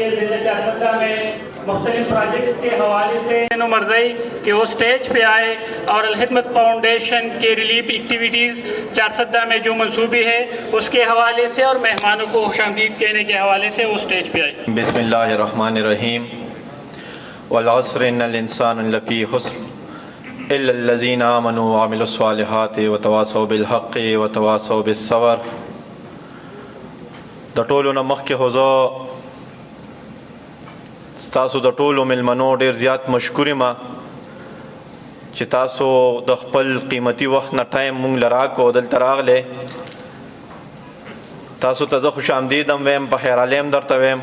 کے ضلع چارسدہ میں مختلف پروجیکٹس کے حوالے سے مرضی کہ وہ اسٹیج پہ آئے اور الخدمت فاؤنڈیشن کے ریلیف ایکٹیویٹیز چارسدہ میں جو منصوبی ہے اس کے حوالے سے اور مہمانوں کو خوش آمدید کہنے کے حوالے سے وہ اسٹیج پہ آئے. بسم اللہ الرحمن الرحیم. والعصر ان الانسان لفی خسر الا الذین آمنوا وعملوا الصالحات وتواصوا بالحق وتواصوا بالصبر. د ټولو نه مخکې حضور ستاسو د ټولو مېلمنو ډېر زیات مشکور یم چې تاسو د خپل قیمتي وخت نه ټایم مونږ له راکړو دلته راغلی. تاسو ته زه خوش آمدید هم ویم، په خیرالی هم درته ویم.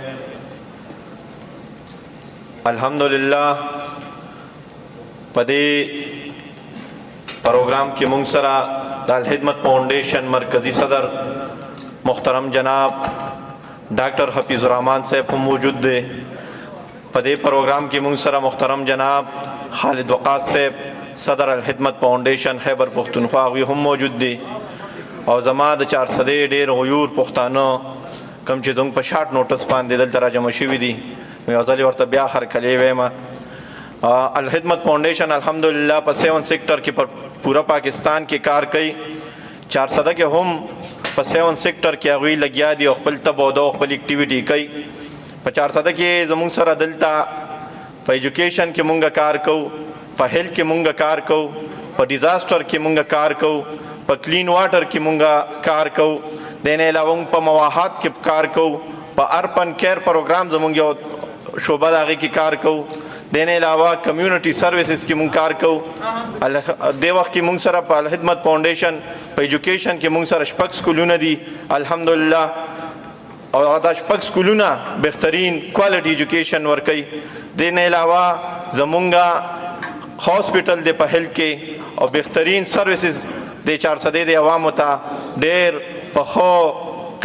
الحمدلله په دې پروګرام کې مونږ سره د الخدمت فاؤنډیشن مرکزی صدر محترم جناب ډاکټر حفیظ الرحمان صاحب هم موجود دی. په دې پروګرام کې مونږ سره محترم جناب خالد وقاص صاحب صدر الخدمت فاؤنډیشن خیبر پښتونخوا هغوی هم موجود دي، او زما د چارسدې ډېر غیور پښتانه کوم چې زموږ په شارټ نوټس باندې دلته راجمع شوي دي، نو یو ځل ورته بیا هرکلی ویم. الخدمت فاؤنډیشن الحمدلله په 7 سیکټر کې په پورا پاکستان کې کار کوي. چارسده کې هم په 7 سیکټر کې هغوی لګیا دي او خپل تب او دو خپل ایکټیویټي کوي. په چارسده کې زموږ سره دلته په ایجوکیشن کې مونږ کار کوو، په هیلث کې مونږ کار کوو، په ډیزاسټر کې مونږ کار کوو، په کلین واټر کې مونږ کار کوو. د نه علاوه مونږ په مواحات کې کار کوو، په اربن کیر پروګرام زموږ یو شعبه د هغې کې کار کوو. د نه علاوه کمیونټي سروسز کې مونږ کار کوو. دې وخت کې مونږ سره په الخدمت فاؤنډیشن په ایجوکیشن کې مونږ سره 6 سکولونه دي الحمدلله، او دا 6 سکولونه بهترین کوالټي ایجوکیشن ورکوي. د نه علاوه زمونږ هاسپیټل دی په هیلث کې، او بهترین سروسز د چارسدې د عوامو ته ډېر په ښه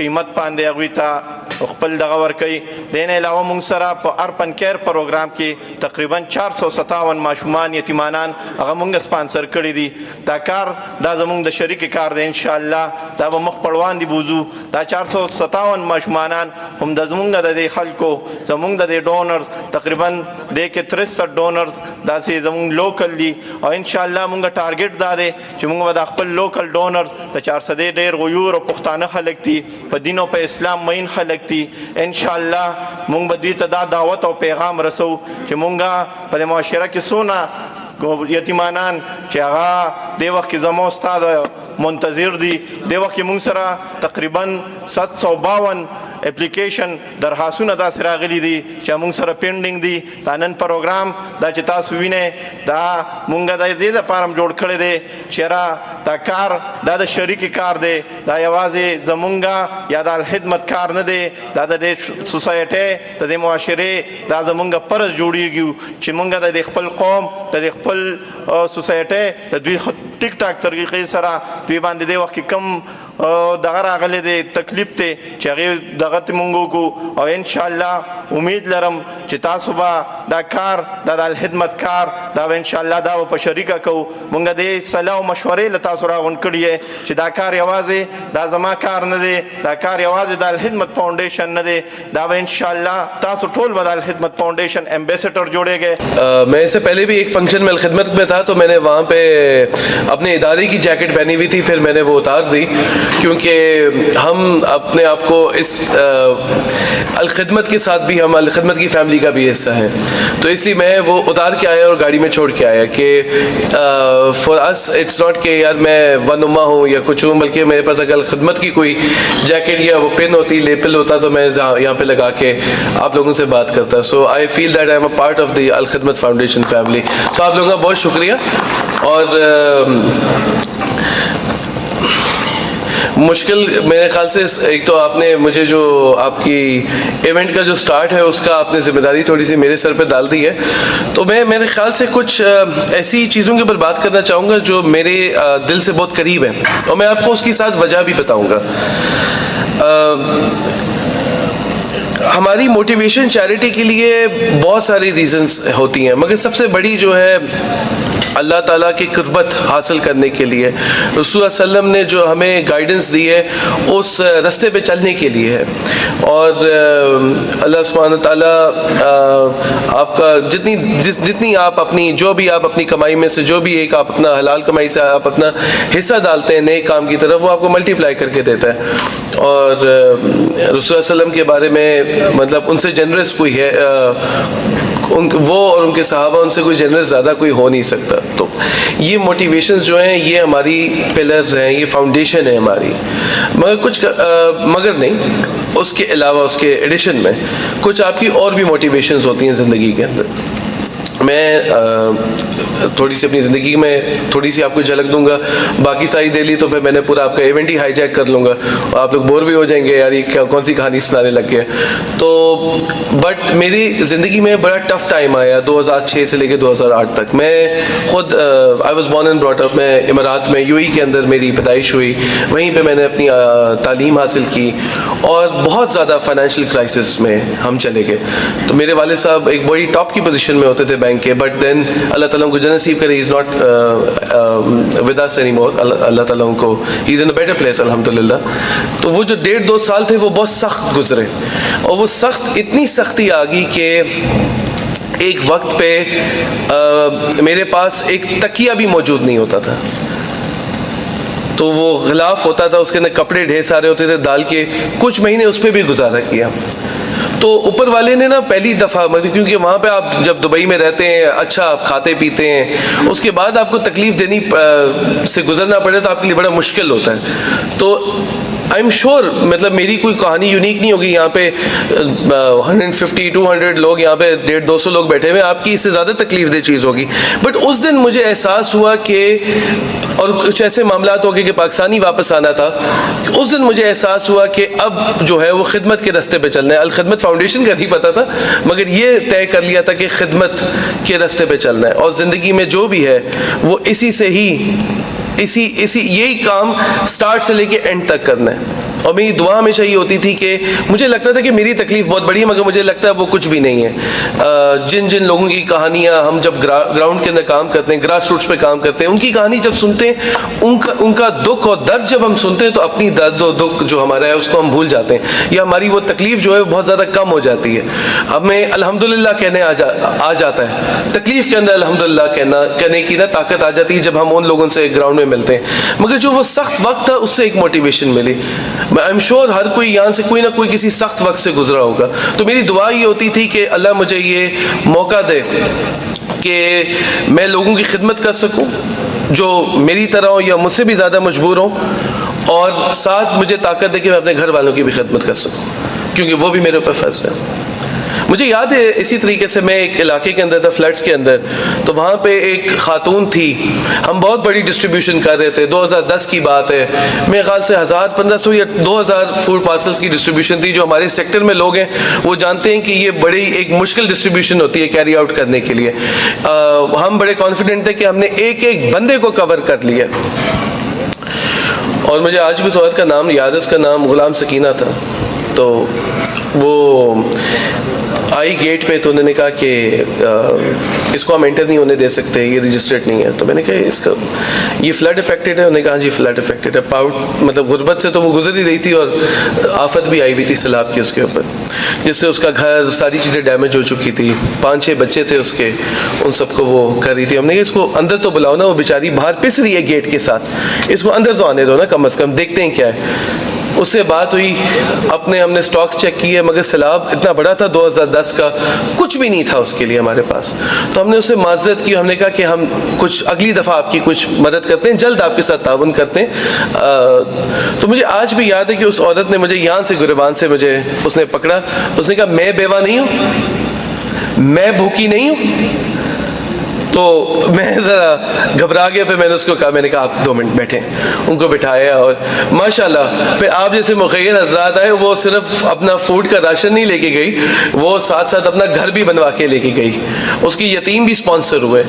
قیمت باندې هغوی ته خپل دغه ورکوي. د نه علاوه مونږ سره په اربن کیر پروګرام کې تقریبا 457 ماشومان یتیمانان هغه مونږ سپانسر کړي دي. دا کار دا زمونږ د شریک کار دی، انشاءالله دا به مخ په وړاندې بوځو. دا 457 ماشومانان هم د زمونږ د دې خلکو زمونږ د دې ډونرز تقریبا دې کې 63 ډونرز داسې زمونږ لوکل دي، او انشاءالله مونږ ټارګټ دا دی چې مونږ به د خپل لوکل ډونرز د چارسدې ډېر غیور او پښتانه خلک دي، په دین او په اسلام مین خلک دي. انشاءالله مونږ به دوی ته دا دعوت او پیغام رسو چې مونږ په دې معاشره کې څونه یتیمانان چې هغه دې وخت کې زما استاد منتظر دي. دې وخت کې مونږ سره تقریبا 752 اپلیکیشن درخواستونه داسې راغلي دي چې مونږ سره پینډینګ دي. دا نن پروګرام دا چې تاسو وینئ دا مونږ د دې دپاره هم جوړ کړی دی چې یاره دا کار دا د شریک کار دی، دا یوازې زمونږ یا د الخدمت کار نه دی، دا د دې سوسایټۍ د دې معاشرې دا زمونږ فرض جوړیږي چې مونږ د دې خپل قوم د دې خپل سوسایټۍ د دوی ټیک ټاک طریقې سره دوی باندې دې وخت کې کم دغه راغلی دی تکلیف دی چې هغې دغه ته مونږ وکړو. او انشاءالله امید لرم چې تاسو به دا کار دا د الخدمت کار دا به انشاءالله دا به په شریکه کوو. مونږ د صلاح او مشورې له تاسو راغونډ کړي یې چې دا کار یوازې دا زما کار نه دی، دا کار یوازې د الخدمت فاؤنډیشن نه دی، دا به انشاءالله تاسو ټول به د الخدمت فاؤنډیشن ایمبیسیڈر جوړیږئ. میں اس سے پہلے بھی ایک فنکشن میں الخدمت میں تھا تو میں نے وہاں پہ اپنے ادارے کی جیکٹ پہنی ہوئی تھی، پھر میں نے وہ اتار دی کیونکہ ہم اپنے آپ کو اس الخدمت کے ساتھ بھی ہم الخدمت کی فیملی کا بھی حصہ ہیں، تو اس لیے میں وہ اتار کے آیا اور گاڑی میں چھوڑ کے آیا کہ فار اس اٹس ناٹ کہ یار میں ونما ہوں یا کچھ ہوں، بلکہ میرے پاس اگر الخدمت کی کوئی جیکٹ یا وہ پن ہوتی لیپل ہوتا تو میں یہاں پہ لگا کے آپ لوگوں سے بات کرتا. So I feel that I am a part of the Al-Khidmat foundation family. So آپ لوگوں کا بہت شکریہ. اور مشکل میرے خیال سے ایک تو آپ نے مجھے جو آپ کی ایونٹ کا جو سٹارٹ ہے اس کا آپ نے ذمہ داری تھوڑی سی میرے سر پہ ڈال دی ہے، تو میں میرے خیال سے کچھ ایسی چیزوں کے اوپر بات کرنا چاہوں گا جو میرے دل سے بہت قریب ہیں، اور میں آپ کو اس کی ساتھ وجہ بھی بتاؤں گا. ہماری موٹیویشن چیریٹی کے لیے بہت ساری ریزنز ہوتی ہیں، مگر سب سے بڑی جو ہے اللہ تعالیٰ کی قربت حاصل کرنے کے لیے رسول اللہ علیہ وسلم نے جو ہمیں گائیڈنس دی ہے اس رستے پہ چلنے کے لیے ہے. اور اللہ سبحانہ تعالیٰ آپ کا جتنی آپ اپنی جو بھی آپ اپنی کمائی میں سے جو بھی ایک آپ اپنا حلال کمائی سے آپ اپنا حصہ ڈالتے ہیں نیک کام کی طرف، وہ آپ کو ملٹی پلائی کر کے دیتا ہے. اور رسول اللہ علیہ وسلم کے بارے میں مطلب ان سے جنرس کوئی ہے، وہ اور ان کے صحابہ ان سے کوئی جنرس زیادہ کوئی ہو نہیں سکتا. تو یہ موٹیویشنز جو ہیں یہ ہماری پلرز ہیں، یہ فاؤنڈیشن ہے ہماری. مگر نہیں، اس کے علاوہ اس کے ایڈیشن میں کچھ آپ کی اور بھی موٹیویشنز ہوتی ہیں زندگی کے اندر. میں تھوڑی سی اپنی زندگی میں تھوڑی سی آپ کو جھلک دوں گا، باقی ساری دے لی تو پھر میں نے پورا آپ کا ایونٹ ہی ہائی جیک کر لوں گا اور آپ لوگ بور بھی ہو جائیں گے، یار یہ کون سی کہانی سنانے لگ گئے. تو بٹ میری زندگی میں بڑا ٹف ٹائم آیا 2006 سے لے کے 2008 تک. میں خود I was born and brought up, میں امارات میں یو اے کے اندر میری پیدائش ہوئی، وہیں پہ میں نے اپنی تعلیم حاصل کی اور بہت زیادہ فائنینشیل کرائسس میں ہم چلے گئے. تو میرے والد صاحب ایک بڑی ٹاپ کی پوزیشن میں ہوتے تھے بینک کے، بٹ دین اللہ تعالیٰ کو نصیب کرے، he is not with us any more. اللہ تعالیٰ کو ہی از ان اے بیٹر پلیس الحمدللہ. تو وہ جو 1.5-2 سال تھے وہ بہت سخت گزرے، اور وہ اتنی سختی آ گئی کہ ایک وقت پہ میرے پاس ایک تکیہ بھی موجود نہیں ہوتا تھا. تو وہ غلاف ہوتا تھا، اس کے اندر کپڑے ڈھیر سارے ہوتے تھے ڈال کے، کچھ مہینے اس پہ بھی گزارا کیا. تو اوپر والے نے نا پہلی دفعہ، کیونکہ وہاں پہ آپ جب دبئی میں رہتے ہیں اچھا آپ کھاتے پیتے ہیں، اس کے بعد آپ کو تکلیف دینی سے گزرنا پڑے تو آپ کے لیے بڑا مشکل ہوتا ہے. تو آئی ایم شیور مطلب میری کوئی کہانی یونیک نہیں ہوگی، یہاں پہ 150-200 لوگ، یہاں پہ 150-200 لوگ بیٹھے ہوئے، آپ کی اس سے زیادہ تکلیف دہ چیز ہوگی. بٹ اس دن مجھے احساس ہوا کہ، اور کچھ ایسے معاملات ہو گئے کہ پاکستانی واپس آنا تھا، اس دن مجھے احساس ہوا کہ اب جو ہے وہ خدمت کے راستے پہ چلنا ہے. الخدمت فاؤنڈیشن کا نہیں پتہ تھا، مگر یہ طے کر لیا تھا کہ خدمت کے راستے پہ چلنا ہے، اور زندگی میں جو بھی ہے وہ اسی سے ہی یہی کام سٹارٹ سے لے کے اینڈ تک کرنا ہے. اور میری دعا ہمیشہ یہ ہوتی تھی کہ مجھے لگتا تھا کہ میری تکلیف بہت بڑی ہے، مگر مجھے لگتا ہے وہ کچھ بھی نہیں ہے. جن لوگوں کی کہانیاں ہم جب گراؤنڈ کے اندر کام کرتے ہیں، گراس روٹس پہ کام کرتے ہیں، ان کی کہانی جب سنتے ہیں، ان کا دکھ اور درد جب ہم سنتے ہیں تو اپنی درد و دکھ جو ہمارا ہے اس کو ہم بھول جاتے ہیں، یا ہماری وہ تکلیف جو ہے بہت زیادہ کم ہو جاتی ہے. ہمیں الحمدللہ کہنے آ جاتا ہے، تکلیف کے اندر الحمدللہ کہنے کی نا طاقت آ جاتی ہے جب ہم ان لوگوں سے گراؤنڈ میں ملتے ہیں. مگر جو وہ سخت وقت تھا اس سے ایک موٹیویشن ملی. آئی ایم شیور ہر کوئی یہاں سے کوئی نہ کوئی کسی سخت وقت سے گزرا ہوگا. تو میری دعا یہ ہوتی تھی کہ اللہ مجھے یہ موقع دے کہ میں لوگوں کی خدمت کر سکوں جو میری طرح ہوں یا مجھ سے بھی زیادہ مجبور ہوں، اور ساتھ مجھے طاقت دے کہ میں اپنے گھر والوں کی بھی خدمت کر سکوں، کیونکہ وہ بھی میرے اوپر فرض ہے. مجھے یاد ہے اسی طریقے سے میں ایک علاقے کے اندر تھا، فلڈس کے اندر، تو وہاں پہ ایک خاتون تھی، ہم بہت بڑی ڈسٹریبیوشن کر رہے تھے، 2010 کی بات ہے، میرے خیال سے 1500 یا 2000 فوڈ پارسلز کی ڈسٹریبیوشن تھی. جو ہمارے سیکٹر میں لوگ ہیں وہ جانتے ہیں کہ یہ بڑی ایک مشکل ڈسٹریبیوشن ہوتی ہے کیری آؤٹ کرنے کے لیے. ہم بڑے کانفیڈنٹ تھے کہ ہم نے ایک بندے کو کور کر لیا. اور مجھے آج بھی اس عورت کا نام یاد ہے، اس کا نام غلام سکینہ تھا. تو وہ آئی گیٹ پہ، تو انہوں نے کہا کہ اس کو ہم انٹر نہیں ہونے دے سکتے، یہ رجسٹرڈ نہیں ہے. تو میں نے کہا اس کا یہ فلڈ افیکٹڈ ہے؟ انہوں نے کہا جی فلڈ افیکٹڈ ہے. مطلب غربت سے تو وہ گزر ہی رہی تھی اور آفت بھی آئی ہوئی تھی سیلاب کی اس کے اوپر، جس سے اس کا گھر ساری چیزیں ڈیمیج ہو چکی تھی، 5-6 بچے تھے اس کے، ان سب کو وہ کر رہی تھی. ہم نے کہا اس کو اندر تو بلاؤ نا، وہ بیچاری باہر پس رہی ہے گیٹ کے ساتھ، اس کو اندر تو آنے دو نا کم از کم، دیکھتے ہیں کیا ہے. اس سے بات ہوئی، ہم نے سٹاکس چیک کیے، مگر سیلاب اتنا بڑا تھا 2010 کا، کچھ بھی نہیں تھا اس کے لیے ہمارے پاس. تو ہم نے اس سے معذرت کی، ہم نے کہا کہ ہم کچھ اگلی دفعہ آپ کی کچھ مدد کرتے ہیں، جلد آپ کے ساتھ تعاون کرتے ہیں. تو مجھے آج بھی یاد ہے کہ اس عورت نے مجھے یہاں سے گریبان سے مجھے اس نے پکڑا، اس نے کہا میں بیوہ نہیں ہوں، میں بھوکی نہیں ہوں، تو میں ذرا گھبرا گیا. پھر میں نے اس کو کہا, میں نے کہا آپ 2 منٹ بیٹھیں. ان کو بٹھایا اور ماشاءاللہ پھر آپ جیسے مخیر حضرات آئے, وہ صرف اپنا فوڈ کا راشن نہیں لے کے گئی, وہ ساتھ ساتھ اپنا گھر بھی بنوا کے لے کے گئی. اس کی یتیم بھی اسپانسر ہوئے.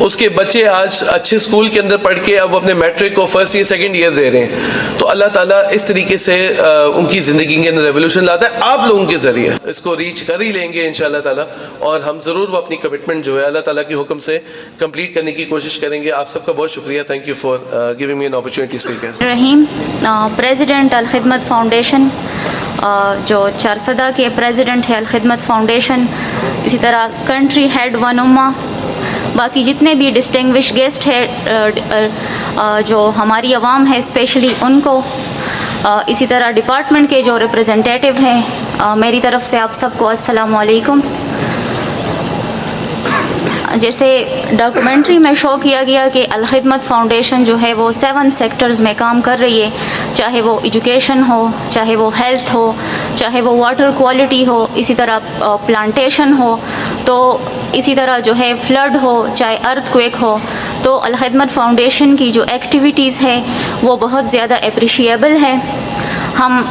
اس کے بچے آج اچھے اسکول کے اندر پڑھ کے اب اپنے میٹرک کو 1st ایئر 2nd ایئر دے رہے ہیں. تو اللہ تعالیٰ اس طریقے سے ان کی زندگی کے اندر ریولیوشن لاتا ہے. آپ لوگوں کے ذریعے اس کو ریچ کر ہی لیں گے انشاءاللہ تعالیٰ, اور ہم ضرور وہ اپنی کمٹمنٹ جو ہے اللہ تعالیٰ کے حکم سے کمپلیٹ کرنے کی کوشش کریں گے. آپ سب کا بہت شکریہ. Thank you for giving me an opportunity speak. Rahim, president Al-Khidmat foundation, جو چارسدہ کے پریزیڈنٹ ہے الخدمت فاؤنڈیشن, اسی طرح کنٹری ہیڈ ون امہ, باقی جتنے بھی ڈسٹنگوش گیسٹ ہے, جو ہماری عوام ہے اسپیشلی ان کو, اسی طرح ڈپارٹمنٹ کے جو ریپرزنٹیٹیو ہیں, میری طرف سے آپ سب کو السلام علیکم. جیسے ڈاکومنٹری میں شو کیا گیا کہ الخدمت فاؤنڈیشن جو ہے وہ 7 سیکٹرز میں کام کر رہی ہے, چاہے وہ ایجوکیشن ہو, چاہے وہ ہیلتھ ہو, چاہے وہ واٹر کوالٹی ہو, اسی طرح پلانٹیشن ہو, تو اسی طرح جو ہے فلڈ ہو, چاہے ارتھ کویک ہو. تو الخدمت فاؤنڈیشن کی جو ایکٹیویٹیز ہے وہ بہت زیادہ اپریشیبل ہے. ہم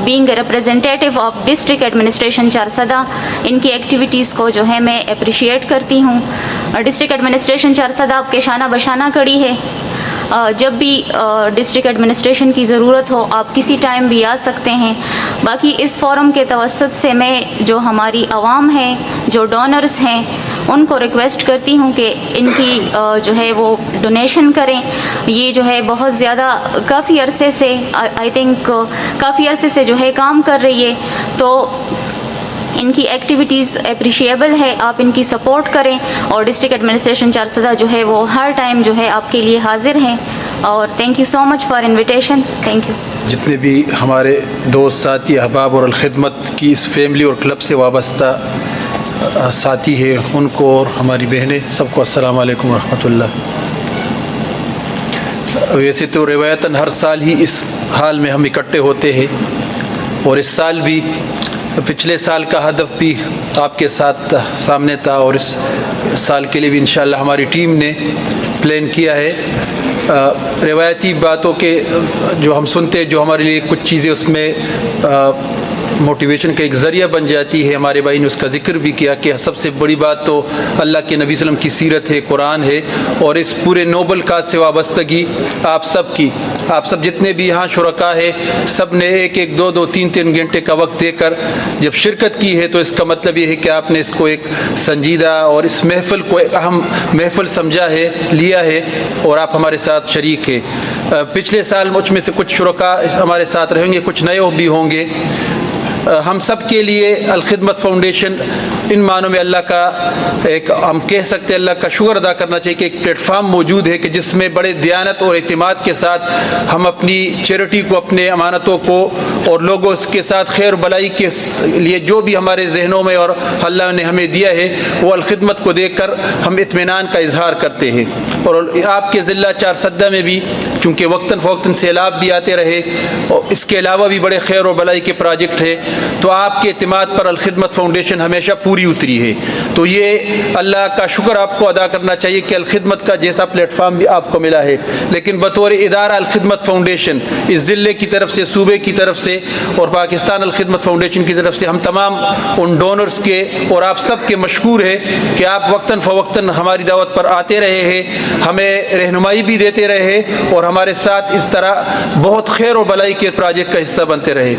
being a representative of district administration Charsadda, ان کی ایکٹیویٹیز کو جو ہے میں اپریشیٹ کرتی ہوں. ڈسٹرکٹ ایڈمنسٹریشن چارسدہ آپ کے شانہ بشانہ کڑی ہے. جب بھی ڈسٹرکٹ ایڈمنسٹریشن کی ضرورت ہو آپ کسی ٹائم بھی آ سکتے ہیں. باقی اس فورم کے توسط سے میں جو ہماری عوام ہے, جو ڈونرز ہیں, ان کو ریکویسٹ کرتی ہوں کہ ان کی جو ہے وہ ڈونیشن کریں. یہ جو ہے بہت زیادہ کافی عرصے سے آئی تھنک کافی عرصے سے جو ہے کام کر رہی ہے, تو ان کی ایکٹیویٹیز اپریشیبل ہے. آپ ان کی سپورٹ کریں, اور ڈسٹرکٹ ایڈمنسٹریشن چارسدہ جو ہے وہ ہر ٹائم جو ہے آپ کے لیے حاضر ہیں. اور thank you so much for invitation. Thank you. جتنے بھی ہمارے دوست ساتھی احباب اور الخدمت کی اس فیملی اور کلب سے وابستہ ساتھی ہیں, ان کو اور ہماری بہنیں سب کو السلام علیکم ورحمۃ اللہ. ویسے تو روایتاً ہر سال ہی اس حال میں ہم اکٹھے ہوتے ہیں, اور اس سال بھی پچھلے سال کا ہدف بھی آپ کے ساتھ سامنے تھا, اور اس سال کے لیے بھی انشاءاللہ ہماری ٹیم نے پلان کیا ہے. روایتی باتوں کے جو ہم سنتے ہیں, جو ہمارے لیے کچھ چیزیں اس میں موٹیویشن کا ایک ذریعہ بن جاتی ہے. ہمارے بھائی نے اس کا ذکر بھی کیا کہ سب سے بڑی بات تو اللہ کے نبی صلی اللہ علیہ وسلم کی سیرت ہے, قرآن ہے, اور اس پورے نوبل کاز سے وابستگی آپ سب کی, آپ سب جتنے بھی یہاں شرکا ہے, سب نے 1-1, 2-2, 3-3 گھنٹے کا وقت دے کر جب شرکت کی ہے, تو اس کا مطلب یہ ہے کہ آپ نے اس کو ایک سنجیدہ اور اس محفل کو ایک اہم محفل سمجھا ہے, لیا ہے, اور آپ ہمارے ساتھ شریک ہے. پچھلے سال مجھ میں سے کچھ شرکا ہمارے ساتھ رہیں گے, کچھ نئے بھی ہوں گے. ہم سب کے لیے الخدمت فاؤنڈیشن ان معنوں میں اللہ کا ایک, ہم کہہ سکتے ہیں اللہ کا شکر ادا کرنا چاہیے کہ ایک پلیٹ فارم موجود ہے کہ جس میں بڑے دیانت اور اعتماد کے ساتھ ہم اپنی چیریٹی کو, اپنے امانتوں کو, اور لوگوں کے ساتھ خیر و بلائی کے لیے جو بھی ہمارے ذہنوں میں اور اللہ نے ہمیں دیا ہے وہ الخدمت کو دیکھ کر ہم اطمینان کا اظہار کرتے ہیں. اور آپ کے ضلع چارسدہ میں بھی چونکہ وقتاً فوقتاً سیلاب بھی آتے رہے, اور اس کے علاوہ بھی بڑے خیر و بلائی کے پروجیکٹ ہیں, تو آپ کے اعتماد پر الخدمت فاؤنڈیشن ہمیشہ پوری اتری ہے. تو یہ اللہ کا شکر آپ کو ادا کرنا چاہیے کہ الخدمت کا جیسا پلیٹ فارم بھی آپ کو ملا ہے, لیکن بطور ادارہ الخدمت فاؤنڈیشن اس ضلع کی طرف سے, صوبے کی طرف سے, اور پاکستان الخدمت فاؤنڈیشن کی طرف سے ہم تمام ان ڈونرز کے اور آپ سب کے مشکور ہے کہ آپ وقتاً فوقتاً ہماری دعوت پر آتے رہے ہیں, ہمیں رہنمائی بھی دیتے رہے, اور ہمارے ساتھ اس طرح بہت خیر و بلائی کے پروجیکٹ کا حصہ بنتے رہے.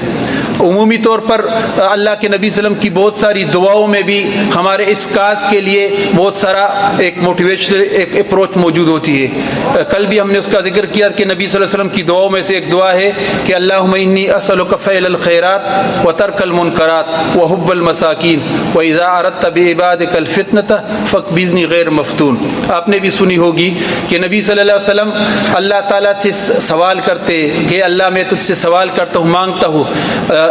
عمومی طور پر اللہ کے نبی صلی اللہ علیہ وسلم کی بہت ساری دعاؤں میں بھی ہمارے اس کاز کے لیے بہت سارا ایک موٹیویشنل ایک اپروچ موجود ہوتی ہے. کل بھی ہم نے اس کا ذکر کیا کہ نبی صلی اللہ علیہ وسلم کی دعاؤں میں سے ایک دعا ہے کہ اللہم انی اسألک فعل الخیرات وترک المنکرات وحب المساکین واذا اردت بعبادک الفتنۃ فاقبضنی غیر مفتون. آپ نے بھی سنی ہوگی کہ نبی صلی اللہ علیہ وسلم اللہ تعالیٰ سے سوال کرتے کہ اللہ میں تجھ سے سوال کرتا ہوں, مانگتا ہوں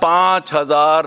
5000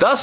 10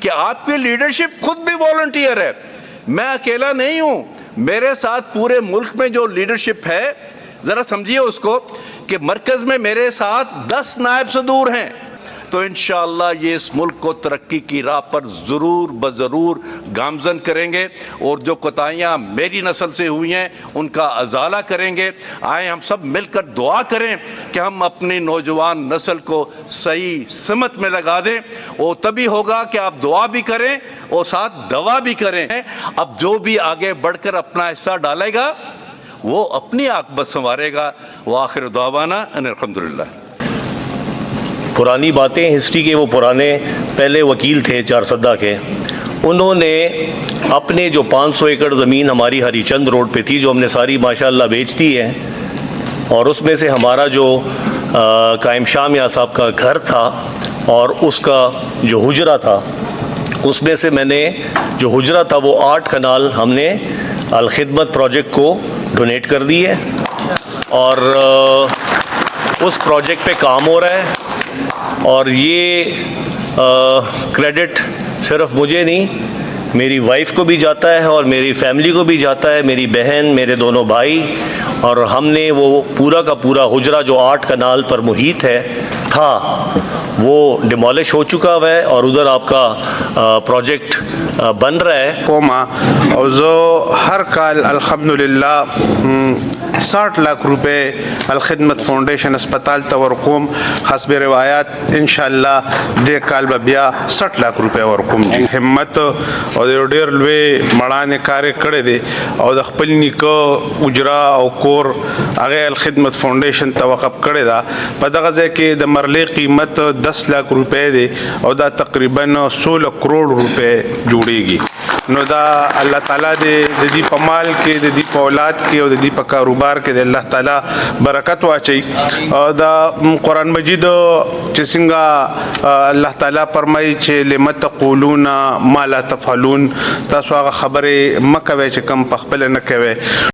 کہ آپ کی لیڈرشپ خود بھی والنٹیئر ہے. میں اکیلا نہیں ہوں, میرے ساتھ پورے ملک میں جو لیڈرشپ ہے, ذرا سمجھیے اس کو کہ مرکز میں میرے ساتھ 10 نائب صدور ہیں. تو انشاءاللہ یہ اس ملک کو ترقی کی راہ پر ضرور بضرور گامزن کریں گے, اور جو کوتاہیاں میری نسل سے ہوئی ہیں ان کا ازالہ کریں گے. آئیں ہم سب مل کر دعا کریں کہ ہم اپنی نوجوان نسل کو صحیح سمت میں لگا دیں, اور تبھی ہوگا کہ آپ دعا بھی کریں اور ساتھ دوا بھی کریں. اب جو بھی آگے بڑھ کر اپنا حصہ ڈالے گا وہ اپنی عاقبت سنوارے گا. وآخر دعوانا ان الحمدللہ. پرانی باتیں ہسٹری کے, وہ پرانے پہلے وکیل تھے چارسدہ کے, انہوں نے اپنے جو 500 ایکڑ زمین ہماری ہری چند روڈ پہ تھی, جو ہم نے ساری ماشاءاللہ بیچ دی ہے, اور اس میں سے ہمارا جو قائم شاہ میاں صاحب کا گھر تھا اور اس کا جو حجرہ تھا, اس میں سے میں نے جو حجرہ تھا وہ 8 کنال ہم نے الخدمت پروجیکٹ کو ڈونیٹ کر دی ہے, اور اس پروجیکٹ پہ کام ہو رہا ہے. اور یہ کریڈٹ صرف مجھے نہیں, میری وائف کو بھی جاتا ہے اور میری فیملی کو بھی جاتا ہے, میری بہن, میرے دونوں بھائی. اور ہم نے وہ پورا کا پورا حجرہ جو 8 کنال پر محیط ہے تھا وہ ڈیمالش ہو چکا ہوا ہے, اور ادھر آپ کا پروجیکٹ بن رہا ہے. قوما اور جو ہر کال الحمدللہ 60 لاکھ روپے الخدمت فاؤنڈیشن اسپتال تورکوم حسب روایات انشاءاللہ دے کال بیا 60 لاکھ روپے ورکوم. جی همت او د ډیر لوی مړانه کار کړی دی, او د خپل نیکه اجرا او کور هغه الخدمت فاؤنڈیشن ته وقف کړی دا. په دغه ځای کې د مرلې قیمت 10 لاکھ روپے دی, او دا تقریبا 16 کروڑ روپے جوړیږي. نو دا الله تعالی د دې په مال کې, د دې په اولاد کې, او د دې په کاروبار کې د الله تعالی برکت واچي. دا قرآن مجید چې څنګه الله تعالی فرمایي چې لم تقولون ما لا تفعلون, تاسو هغه خبرې مه کوئ چې کوم په خپله نه کوئ.